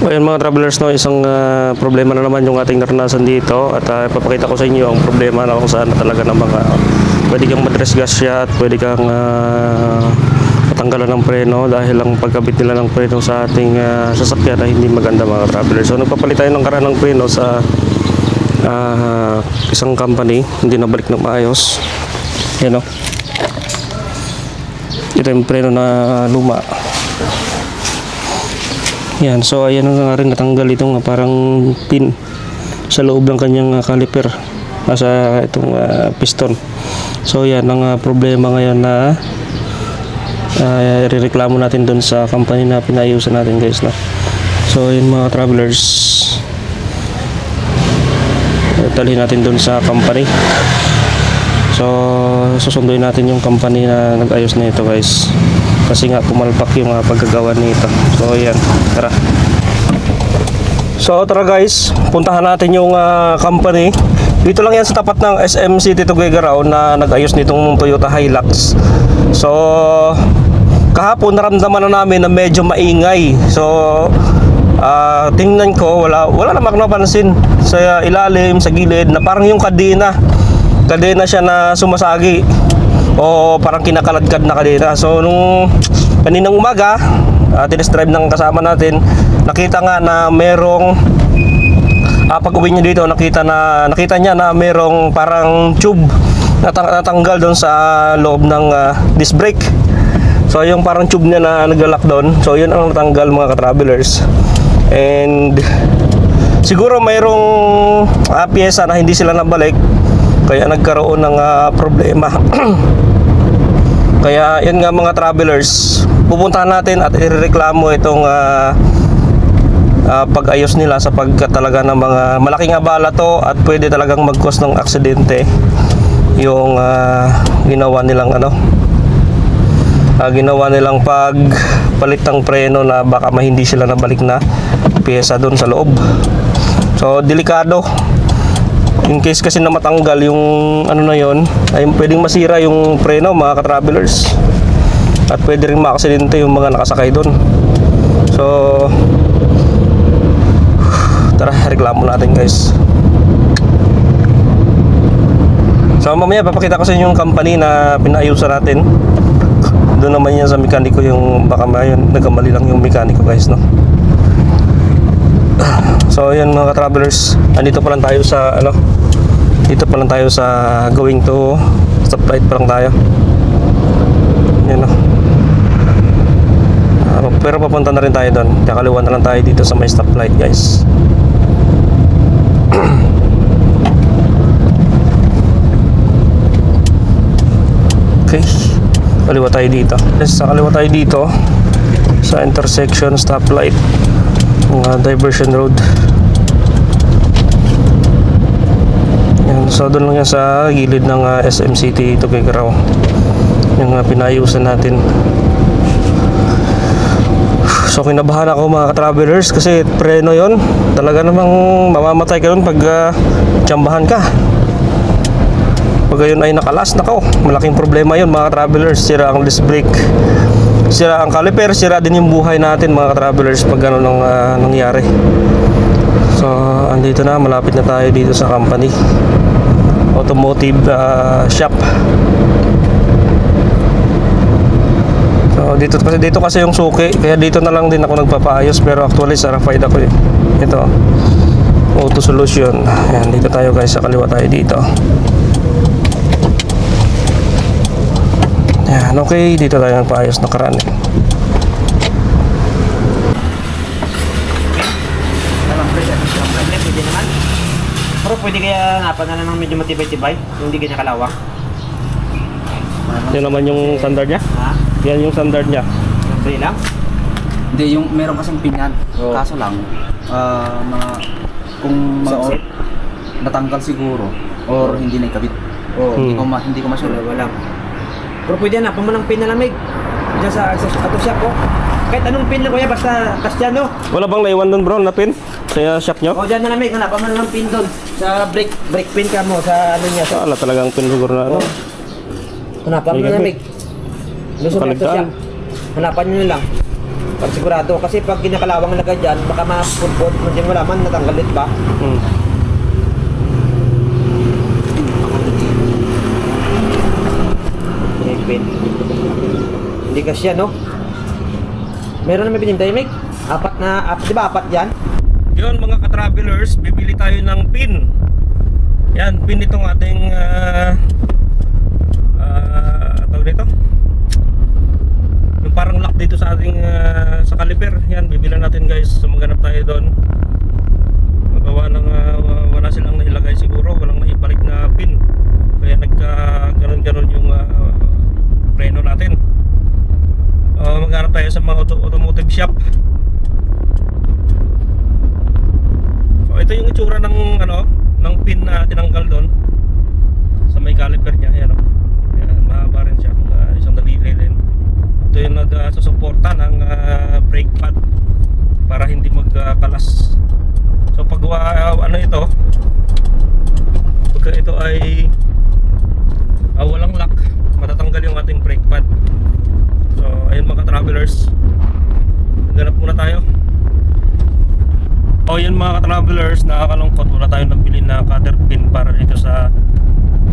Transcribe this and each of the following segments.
Ayan mga travelers, no, isang problema na naman yung ating naranasan dito at ipapakita ko sa inyo ang problema na kung saan na talaga ng mga pwede kang madisgrasya at pwede kang matanggalan ng preno dahil ang pagkabit nila ng preno sa ating sasakyan ay hindi maganda mga travelers. So nagpapalit tayo ng karaan ng preno sa isang company, hindi nabalik na maayos. Yan o. Ito yung preno na luma. Yan, so ayan nga rin natanggal itong parang pin sa loob ng kanyang caliper sa itong piston. So yan ang problema ngayon na irereklamo natin dun sa company na pinayusan natin guys na. So yun mga travelers, dalhin natin dun sa company. So susunduin natin yung company na nag-ayos na ito guys, kasi nga pumalpak yung paggagawa nito. So ayan, tara. So tara guys, puntahan natin yung company. Dito lang yan sa tapat ng SM City Tuguegarao na nag-ayos nitong Toyota Hilux. So kahapon naramdaman na namin na medyo maingay. So tingnan ko, wala namang napansin sa ilalim, sa gilid na parang yung kadena siya na sumasagi o parang kinakaladkad na kadena. So nung kaninang umaga, test drive ng kasama natin, nakita nga na merong pag uwi niya dito, nakita niya na merong parang tube natanggal doon sa loob ng disc brake. So yung parang tube niya na nag-lock doon, so yun ang natanggal mga ka-travelers. And siguro mayroong pyesa na hindi sila nabalik, kaya nagkaroon ng problema. Kaya yun nga mga travelers, pupuntahan natin at irereklamo itong pag-ayos nila sapagkat talaga ng mga malaking abala to at pwede talagang mag-cause ng aksidente yung ginawa nilang pagpalit ng preno na baka hindi sila nabalik na pyesa doon sa loob. So delikado. In case kasi na matanggal yung na yon, ay pwedeng masira yung preno mga ka-travelers. At pwede rin maaksidente yung mga nakasakay doon. So tara, reklamo natin guys. So mamaya papakita ko sa inyo yung company na pinayusan natin. Doon naman yan sa mekaniko, yung baka nagkamali lang yung mekaniko guys, no. So yan mga ka-travelers, andito pa lang tayo sa dito pa lang tayo sa going to stoplight pa lang tayo. Yan, no. Pero papunta na rin tayo doon, kakaliwa na lang tayo dito sa may stoplight guys. Okay, kaliwa tayo dito. Sa kaliwa tayo dito sa intersection stoplight, diversion road. Yan, so doon lang yan sa gilid ng SM City Tuguegarao, yung pinayusan natin. So kinabahan ako mga ka-travelers kasi preno yon, talaga namang mamamatay ka doon pag tsambahan ka. Pag yun ay nakalas, nako, malaking problema yun mga ka-travelers. Sira ang disc brake, sira ang caliper, sira din yung buhay natin mga ka-travelers pag gano'n nangyari. So andito na, malapit na tayo dito sa company, automotive shop. So dito kasi yung suki, kaya dito na lang din ako nagpapaayos, pero actually certified ako eh. Ito, Auto Solution. Ayan, dito tayo guys, sa kaliwa tayo dito. Ayan, okay, dito tayo nagpaayos na karaan eh. Pero pwede kaya napan na ng medyo matibay-tibay, hindi ganyan kalawak. Yan naman yung standard niya. Ha? Yan yung standard niya. Pwede lang? Hindi, yung meron kasing pinyan. Oo. Kaso lang, kung natanggal siguro or hindi na ikabit. Oo. Hindi ko masure. Wala. Pero pwede na, pamanang pin na lamig. Diyan sa auto shop ko. Kahit anong pin na kuya, basta kasyan no. Wala bang naiwan doon bro na pin sa shop nyo? O dyan na lamig, hanap pamanang pin doon. Sa brake pin ka mo, sa niya. Sa, Wala talagang pin siguro na hanapan mo na lamig. Lusog na auto Kaligtaan. shop. Hanapan nyo lang. Pag sigurado, kasi pag kinakalawang lagay dyan, baka mapupod, hindi mo laman, natanggalit ba? Hmm. Pinipin. Hindi kasi yan, no? Meron naman pinintay, Mick. Di ba apat yan? Yun mga ka-travelers, bibili tayo ng pin. Yan, pin itong ating tawag dito. Yung parang lock dito sa ating sa caliper. Yan, bibilan natin guys. So maghanap tayo doon. Magawa ng wala silang nailagay siguro, walang naibalik na pin. Kaya nagka-ganon-ganon yung preno natin. Maghanap tayo sa mga automotive shop. So ito yung itsura ng ng pin na tinanggal doon sa may caliper niya. Ayan, ayan, mahaba rin siya, isang daliri din. Ito yung nagsusuporta ng brake pad para hindi magkalas. So pag ito pagka ito ay walang lock, matatanggal yung ating brake pad. So ayun mga travelers, naghanap muna tayo. O yun mga ka-travelers, nakakalungkot, wala tayong nabili na cutter pin para dito sa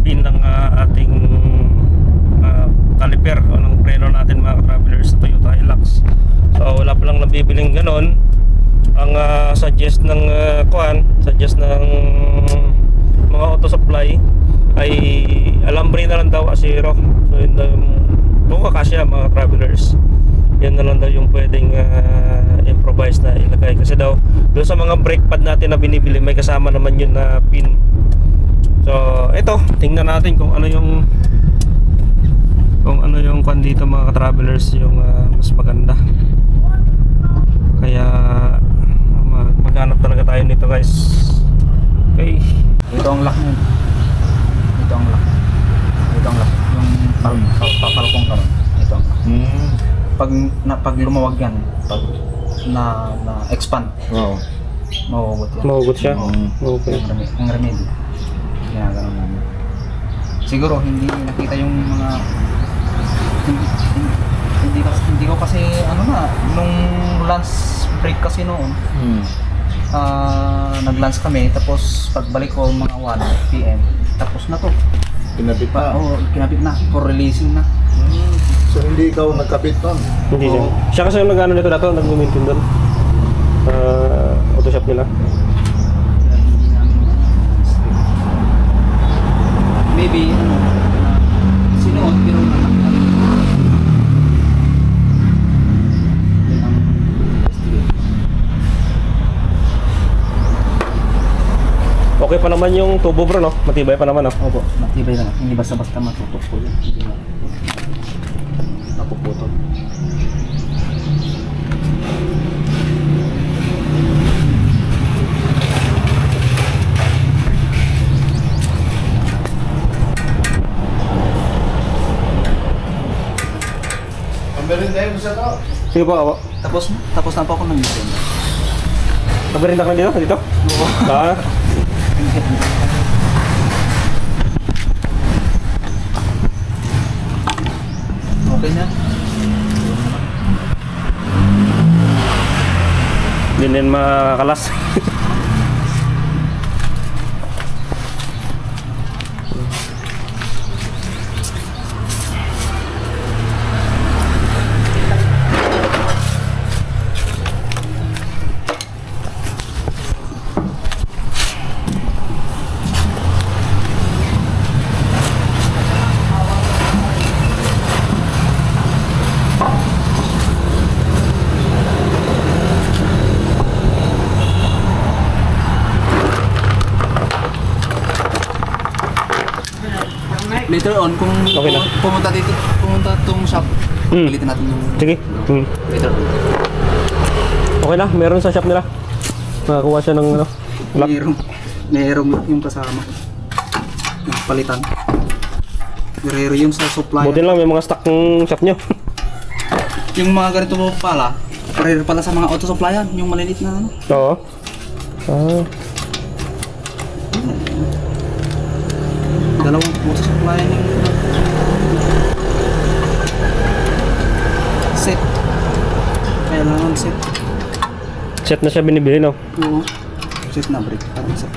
pin ng ating caliper o ng preno natin mga ka-travelers sa Toyota Hilux. So wala pa lang nabibiling ganon. Ang suggest ng mga auto supply ay alambre na lang daw, asiro. So yun daw yung kakasya mga travelers. Yan na lang daw yung pwedeng improvise na ilagay, kasi daw doon sa mga brake pad natin na binibili may kasama naman yun na pin. So ito, tingnan natin kung ano yung kwan dito mga ka-travelers, yung mas maganda. Kaya maghanap talaga tayo nito guys. Okay, Ito ang lock nun. Ito ang lock. Ito ang lock. Yung papalokong ka ron. Ito ang lock. Pag lumawag yan, pag na-expand, oo, mahugot yan. mahugot siya. Okay. Ang remedy. Ginagawa namin. Siguro hindi nakita yung mga hindi ko kasi nung lunch break kasi noon. Nag-lunch kami, tapos pagbalik ko mga 1 PM, tapos na to. Pinabit pa. Oo, kinabit na for releasing na. So hindi ikaw nagkabit nun? Hindi siya. Siya kasi yung nag-ano nito dato, nag-maintain doon. Auto shop nila. Kaya hindi namin maybe sinuot pero natakal. Yan ang investigate. Okay pa naman yung tubo bro, no? Matibay pa naman, no? Opo, matibay na. Hindi basta-basta matutok po yan. Hindi na napuputol. Meron tayo sa to. Sige po, ako. Tapos na po ako ng mission. Naberinda ka na dito? Dito? Oo. Okay na. Hindi din makakalas. Later on, kung Okay na. pumunta tong shop, Hmm. pilitin natin yung Sige. later on. Okay na, meron sa shop nila. Nakakuha siya ng lock. Mayroong yung kasama. Yung palitan. Guerrero yung sa supply. Buti lang may mga stock ng shop nyo. Yung mga ganito mo pala, pareho pala sa mga auto supplyan, yung maliit na ano. Oo. Dalawang auto supplyan yung set. Kaya lang set. Set na siya binibili, no? Oo. Set na break. Parang set.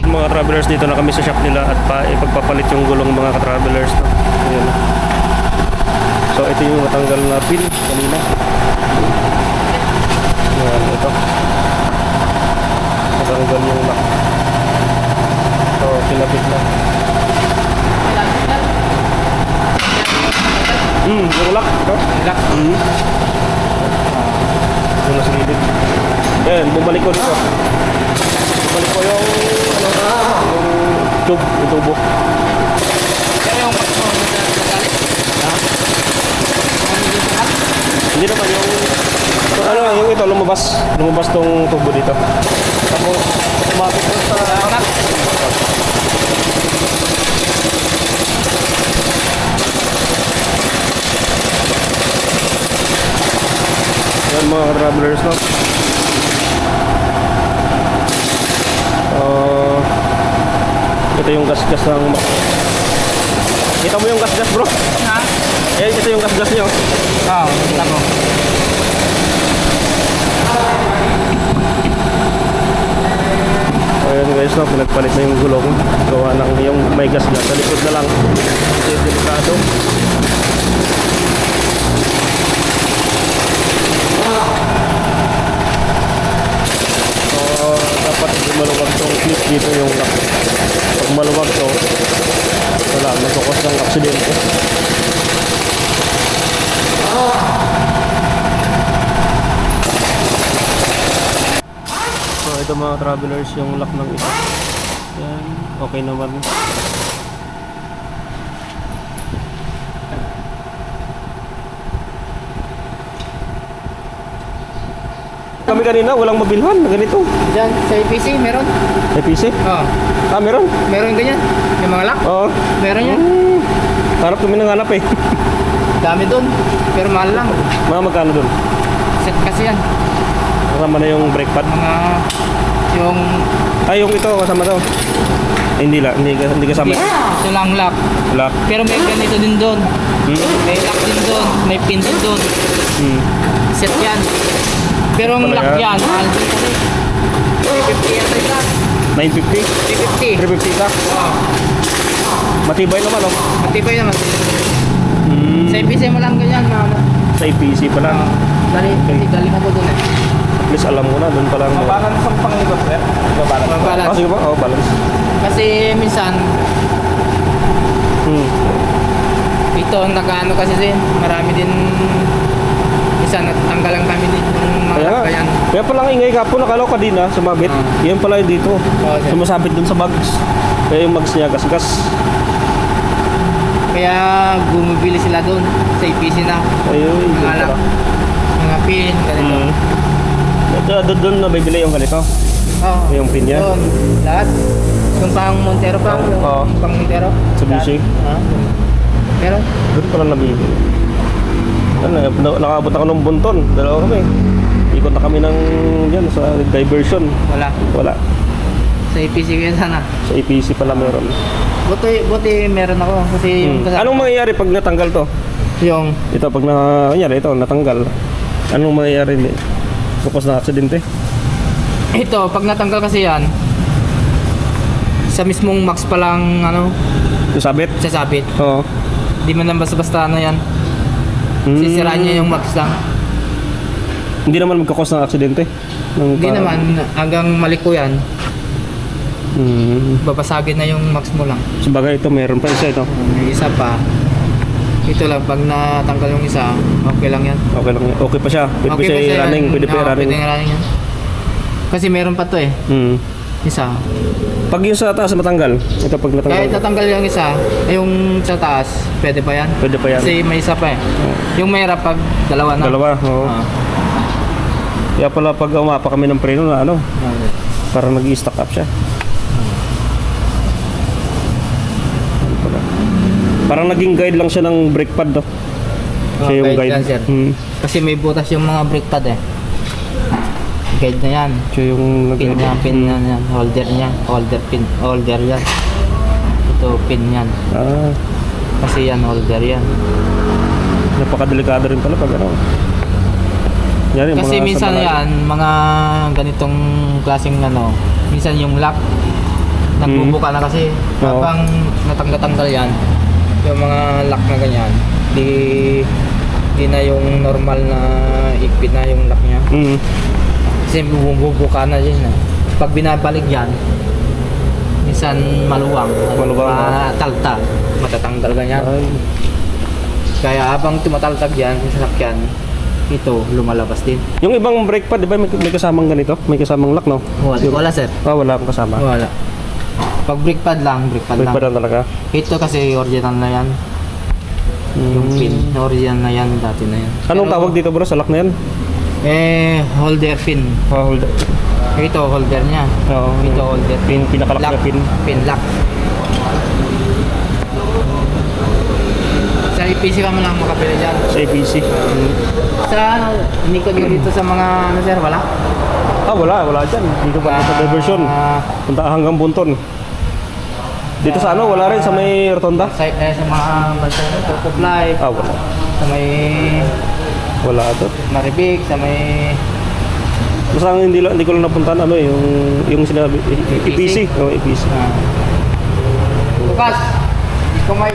Mga travelers, dito na kami sa shop nila at ipagpapalit yung gulong mga ka-travelers, no? Ayan. So ito yung matanggal na pin kanina. Ayan, ito matanggal yung lock. So kinapit na. Yung lock, ito? Lock. Yung nasa gilid. Ayan, bumalik ko dito. Bumalik ko yung tube, yung tubo. Kaya yung magalit? Hindi naman yung ano, yung ito lumabas tong tubo dito. Tapos automatic na sa yan mga travelers, no? Ito yung gas-gas ng kita mo yung gas-gas, bro? Ha? Eh, ito yung gas-gas nyo. Oo, tama. Ayan guys, no, pinagpalit na yung gulong. Gawa ng yung may gas-gas sa likod na lang. Kasi delikado. So, dapat hindi maluwag tong clip dito yung lock. Pag maluwag to, wala, magkakos ng aksidente. So ito mga travelers yung lock ng isa. Yan, okay naman. Kami kanina walang mabilhan na ganito. Diyan, sa APC, meron? EPC? Oo. Ah, meron? Meron ganyan. Yung mga lock, Oo. meron yan. Harap kami nanganap eh. Dami doon. Pero mahal lang. Mga magkano dun? Set kasi yan. Kasama na yung brake pad. Mga, yung, Ay, yung ito kasama daw. Eh, hindi kasama. ito lang lock. Lock. Pero may ganito din doon. May lock din doon. May pin din doon. Set yan. Pero ang Talaga? lock yan, mahal din kasi. 350 yan tayo lang. 950? 350. 350 ka? Oo. Matibay naman, oh. Matibay naman. Sa APC mo lang ganyan, mama. Sa EPC pala. Dali mo po doon eh. at least alam mo na, doon pa lang. Mabalance ang pangikot, sir. Mabalance. Ah, Balance. sige ba? Balance. Kasi minsan, ito, nakaano kasi din, marami din, minsan natanggalan kami din yung mga Kaya nga. kaya Kaya pala ang ingay ka po, nakalaw ka din ha, sumabit. Yan pala yung dito. sir. Sumasabit dun sa bags. Kaya yung bags niya, gas-gas. Kaya bumibili sila doon sa EPC na. Ayun, yun Mga pala. mga pin, ganito. Doon na bibili yung ganito. Oo. Yung pin niya? Doon, lahat. Yung pang Montero pa, yung Oo. pang Montero. Sa BC? Pero, Doon pala nabibili. Ano, nakabot ako ng Bunton. Dalawa kami. Ikot na kami ng yan sa diversion. wala. Wala. Sa EPC kaya sana. Sa APC pala meron. Buti meron ako. Kasi yung Anong mangyayari pag natanggal to? yung Ito, pag nangyari ito, natanggal. Anong mangyayari? Bukos na aksidente? ito, pag natanggal kasi yan, sa mismong max pa lang, ano, Yung sabit? sasabit. Oo. Di man lang basta-basta ano yan. Sisiraan niya yung max lang. Hindi naman magkakos ng aksidente? Hindi naman, hanggang maliko yan, Hmm. babasagin na yung max mo lang. Sabagay ito, meron pa isa ito. Yung isa pa, ito lang, pag natanggal yung isa, okay lang yan. Okay lang. Okay pa siya. Pwede pa siya yan. i-running. Pwede pa Oo, i-running. Pwede running yan. Kasi meron pa to eh, Hmm. isa. Pag yung sa taas matanggal, ito pag natanggal, Kahit natanggal yung isa, yung sa taas, pwede pa yan. pwede pa yan. Kasi may isa pa eh. Yung mayroon pag dalawa na. Dalawa, oo. Ah. Kaya pala pag umapa kami ng preno na ano, parang nag-i-stack up siya. Ano pala. Parang naging guide lang siya ng brake pad, no? Siya yung guide guide. yan, sir. Hmm. Kasi may butas yung mga brake pad eh. Guide na yan. Siya yung Pin nag-guide. niya, pin na yan. Holder niya. Holder pin. Holder yan. Ito, pin yan. Ah, Kasi yan, holder yan. napakadelikado rin pala pag ano. Yan, yung Kasi mga minsan sa malayo. yan, mga ganitong klaseng ano, minsan yung lock, nagbubuka na kasi. Oo. Habang natanggal yan, yung mga lock na ganyan, di na yung normal na ikpit na yung lock niya. Hmm. Kasi bubuka na din. Pag binabalik yan, minsan maluwang. Maluwang, Mataltag. Matatanggal ganyan. Ay, Kaya habang tumataltag yan, yung sasakyan, ito, lumalabas din. yung ibang brake pad, di ba may kasamang ganito? May kasamang lock, no? Wala sir. Ah, wala akong kasama. Wala. Pag brake pad lang, brake pad Brake lang. pad lang talaga. Ito kasi original na yan. Yung pin, original na yan, dati na yan. Anong Pero, tawag dito bro sa lock na yan? Holder pin. Ah, hold. Ito, holder niya. Oo. Ito, holder Pin, pinakalak na pin. Pin lock. Sa EPC ka mo lang makapila dyan. Sa APC. Sa inikot mo dito sa mga ano sir, wala? Ah, wala dyan. Dito pa sa diversion. Punta hanggang Bunton. Dito sa ano, wala rin sa may rotonda? Sa mga bansa na, Turcofly, Ah, wala. sa may Wala doon. Maribig, sa may Basta ang hindi ko lang napuntahan ano yung sinabi EPC. Oh, EPC. Bukas. Hindi ko may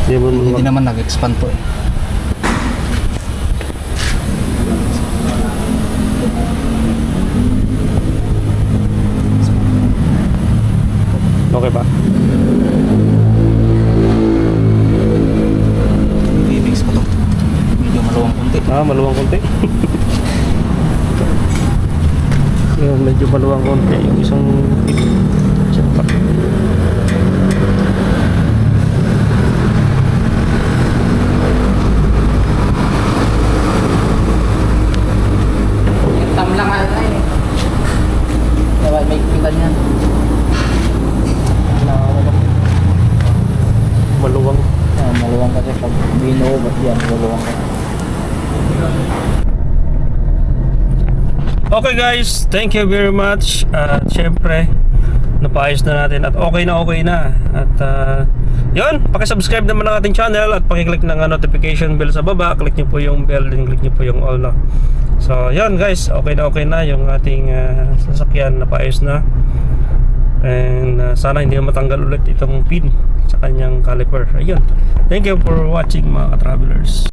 Hindi mo Hindi naman nag-expand to eh. okay ba? I-mix ko to. Medyo maluwang konti. Ah, maluwang konti. Yung medyo maluwang konti yung isang setup. tam lang ano eh. Diba, may pilan yan. Maluwang. Maluwang kasi pag binuubot yan, maluwang ka. Okay guys, thank you very much. At syempre, napaayos na natin at okay na. At yun, pakisubscribe naman ng ating channel at pakiclick ng notification bell sa baba. Click nyo po yung bell, din click nyo po yung all, no? So yun guys, okay na yung ating sasakyan, napaayos na. And sana hindi na matanggal ulit itong pin sa kanyang caliper. Ayun, thank you for watching mga ka-travelers.